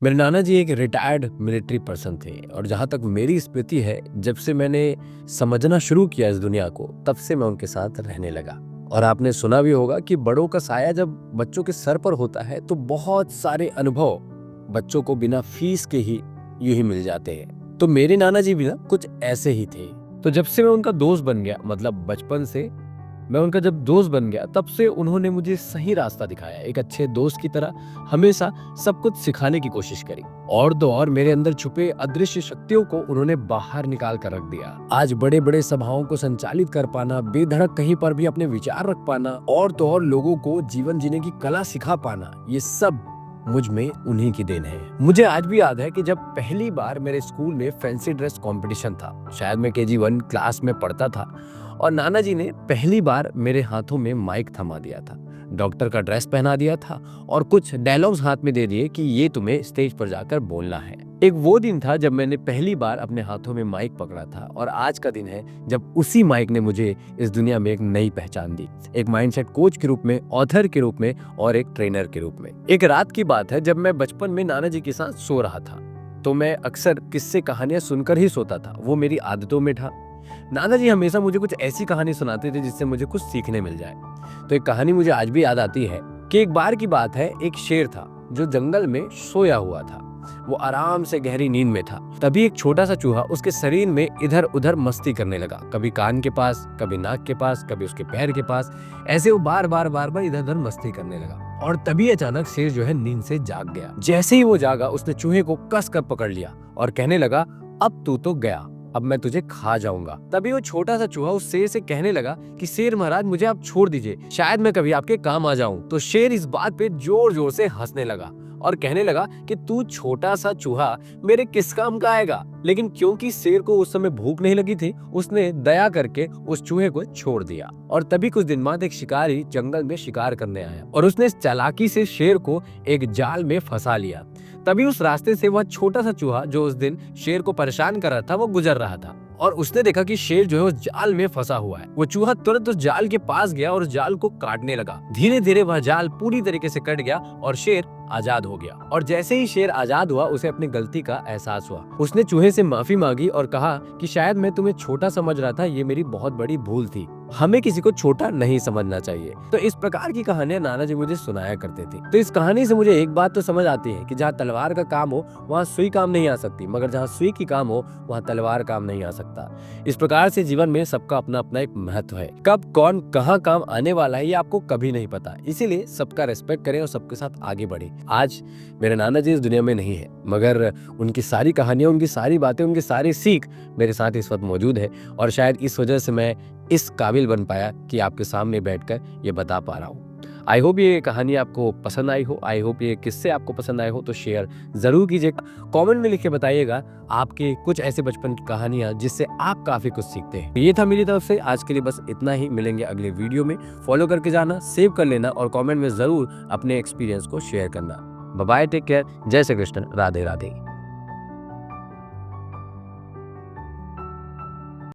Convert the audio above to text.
मेरे नाना जी एक retired military person थे और जहाँ तक मेरी स्मृति है, जब से मैंने समझना शुरू किया इस दुनिया को, तब से मैं उनके साथ रहने लगा। और आपने सुना भी होगा कि बड़ों का साया जब बच्चों के सर पर होता है तो बहुत सारे अनुभव बच्चों को बिना फीस के ही यूं ही मिल जाते हैं। तो मेरे नाना जी भी ना कुछ ऐसे ही थे। तो जब से मैं उनका दोस्त बन गया, मतलब बचपन से मैं उनका जब दोस्त बन गया, तब से उन्होंने मुझे सही रास्ता दिखाया। एक अच्छे दोस्त की तरह हमेशा सब कुछ सिखाने की कोशिश करी और तो और मेरे अंदर छुपे अदृश्य शक्तियों को उन्होंने बाहर निकाल कर रख दिया। आज बड़े बड़े सभाओं को संचालित कर पाना, बेधड़क कहीं पर भी अपने विचार रख पाना और तो और लोगों को जीवन जीने की कला सिखा पाना, ये सब मुझ में उन्हीं की देन है। मुझे आज भी याद है कि जब पहली बार मेरे स्कूल में फैंसी ड्रेस कंपटीशन था, शायद मैं KG1 क्लास में पढ़ता था, और नाना जी ने पहली बार मेरे हाथों में माइक थमा दिया था, डॉक्टर का ड्रेस पहना दिया था और कुछ डायलॉग्स हाथ में दे दिए कि ये तुम्हें स्टेज पर जाकर बोलना है। एक वो दिन था जब मैंने पहली बार अपने हाथों में माइक पकड़ा था, और आज का दिन है जब उसी माइक ने मुझे इस दुनिया में एक नई पहचान दी, एक माइंडसेट कोच के रूप में, ऑथर के रूप में और एक ट्रेनर के रूप में। एक रात की बात है जब मैं बचपन में नाना जी के साथ सो रहा था, तो मैं अक्सर किस्से कहानियां सुनकर ही सोता था, वो मेरी आदतों में था। नाना जी हमेशा मुझे कुछ ऐसी कहानी सुनाते थे जिससे मुझे कुछ सीखने मिल जाए। तो एक कहानी मुझे आज भी याद आती है कि एक बार की बात है, एक शेर था जो जंगल में सोया हुआ था। वो आराम से गहरी नींद में था। तभी एक छोटा सा चूहा उसके शरीर में इधर उधर मस्ती करने लगा, कभी कान के पास, कभी नाक के पास, कभी उसके पैर के पास। ऐसे वो बार बार इधर उधर मस्ती करने लगा। और तभी अचानक शेर जो है नींद से जाग गया। जैसे ही वो जागा, उसने चूहे को कस कर पकड़ लिया और कहने लगा, अब तू तो गया, अब मैं तुझे खा जाऊंगा। तभी वो छोटा सा चूहा उस शेर से कहने लगा कि शेर महाराज, मुझे आप छोड़ दीजिए, शायद मैं कभी आपके काम आ जाऊं। तो शेर इस बात पे जोर जोर से हंसने लगा और कहने लगा कि तू छोटा सा चूहा मेरे किस काम का आएगा। लेकिन क्योंकि शेर को उस समय भूख नहीं लगी थी, उसने दया करके उस चूहे को छोड़ दिया। और तभी कुछ दिन बाद एक शिकारी जंगल में शिकार करने आया और उसने इस चालाकी से शेर को एक जाल में फंसा लिया। तभी उस रास्ते से वह छोटा सा चूहा जो उस दिन शेर को परेशान कर रहा था, वो गुजर रहा था और उसने देखा कि शेर जो है उस जाल में फंसा हुआ है। वो चूहा तुरंत उस जाल के पास गया और उस जाल को काटने लगा। धीरे धीरे वह जाल पूरी तरीके से कट गया और शेर आजाद हो गया। और जैसे ही शेर आजाद हुआ, उसे अपनी गलती का एहसास हुआ। उसने चूहे से माफी मांगी और कहा कि शायद मैं तुम्हें छोटा समझ रहा था, ये मेरी बहुत बड़ी भूल थी, हमें किसी को छोटा नहीं समझना चाहिए। तो इस प्रकार की कहानियां नाना जी मुझे सुनाया करते थे। तो इस कहानी से मुझे एक बात तो समझ आती है कि जहाँ तलवार का काम हो वहाँ सुई काम नहीं आ सकती, मगर जहाँ सुई की काम हो वहाँ तलवार काम नहीं आ सकता। इस प्रकार से जीवन में सबका अपना अपना एक महत्व है। कब कौन कहाँ काम आने वाला है ये आपको कभी नहीं पता, इसीलिए सबका रिस्पेक्ट करें और सबके साथ आगे बढ़े। आज मेरे नाना जी इस दुनिया में नहीं है, मगर उनकी सारी कहानियां, उनकी सारी बातें, उनकी सारी सीख मेरे साथ इस वक्त मौजूद है और शायद इस वजह से मैं इस काबिल बन पाया कि आपके सामने बैठकर ये बता पा रहा हूँ। आई होप ये कहानी आपको पसंद आई हो, आई होप ये किस्से आपको पसंद आए हो। तो शेयर जरूर कीजिएगा, कमेंट में लिख के बताइएगा आपके कुछ ऐसे बचपन की कहानियां जिससे आप काफी कुछ सीखते हैं। ये था मेरी तरफ से आज के लिए बस इतना ही। मिलेंगे अगले वीडियो में। फॉलो करके जाना, सेव कर लेना और कमेंट में जरूर अपने एक्सपीरियंस को शेयर करना। बाय बाय, टेक केयर, जय श्री कृष्ण, राधे राधे।